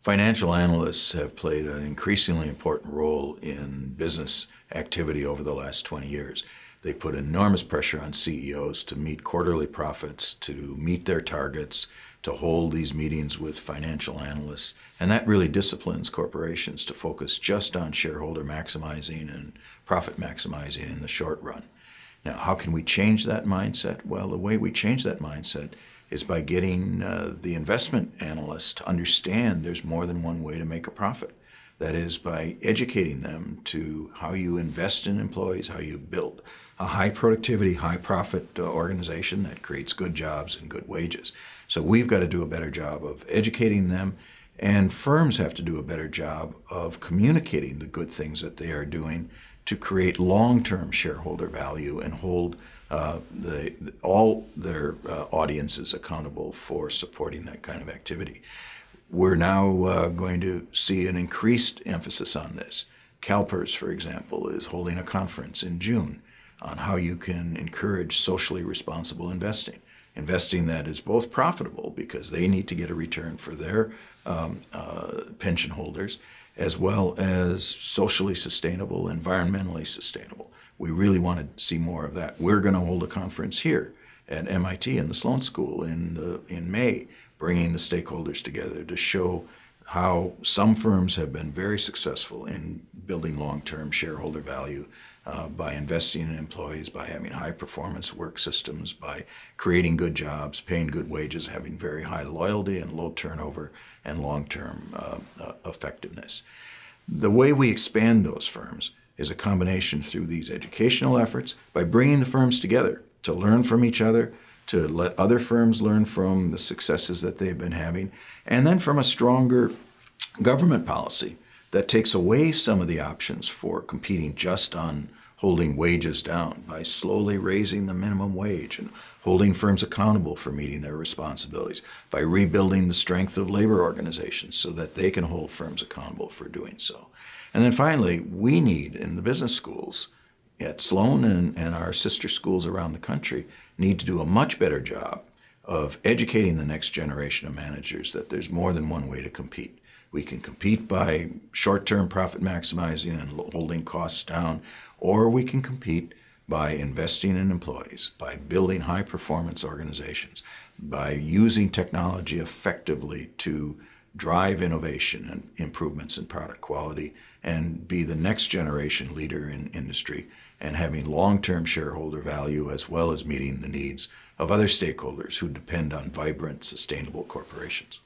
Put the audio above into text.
Financial analysts have played an increasingly important role in business activity over the last 20 years. They put enormous pressure on CEOs to meet quarterly profits, to meet their targets, to hold these meetings with financial analysts. And that really disciplines corporations to focus just on shareholder maximizing and profit maximizing in the short run. Now, how can we change that mindset? Well, the way we change that mindset is by getting the investment analysts to understand there's more than one way to make a profit. That is, by educating them to how you invest in employees, how you build a high productivity, high profit organization that creates good jobs and good wages. So we've got to do a better job of educating them, and firms have to do a better job of communicating the good things that they are doing to create long-term shareholder value and hold all their audiences accountable for supporting that kind of activity. We're now going to see an increased emphasis on this. CalPERS, for example, is holding a conference in June on how you can encourage socially responsible investing. Investing that is both profitable because they need to get a return for their pension holders, as well as socially sustainable, environmentally sustainable. We really want to see more of that. We're going to hold a conference here at MIT in the Sloan School in May, bringing the stakeholders together to show how some firms have been very successful in building long-term shareholder value by investing in employees, by having high-performance work systems, by creating good jobs, paying good wages, having very high loyalty and low turnover and long-term effectiveness. The way we expand those firms is a combination through these educational efforts by bringing the firms together to learn from each other, to let other firms learn from the successes that they've been having, and then from a stronger government policy that takes away some of the options for competing just on holding wages down by slowly raising the minimum wage and holding firms accountable for meeting their responsibilities, by rebuilding the strength of labor organizations so that they can hold firms accountable for doing so. And then finally, we need in the business schools at Sloan and our sister schools around the country need to do a much better job of educating the next generation of managers that there's more than one way to compete. We can compete by short-term profit maximizing and holding costs down, or we can compete by investing in employees, by building high-performance organizations, by using technology effectively to drive innovation and improvements in product quality and be the next generation leader in industry and having long-term shareholder value as well as meeting the needs of other stakeholders who depend on vibrant, sustainable corporations.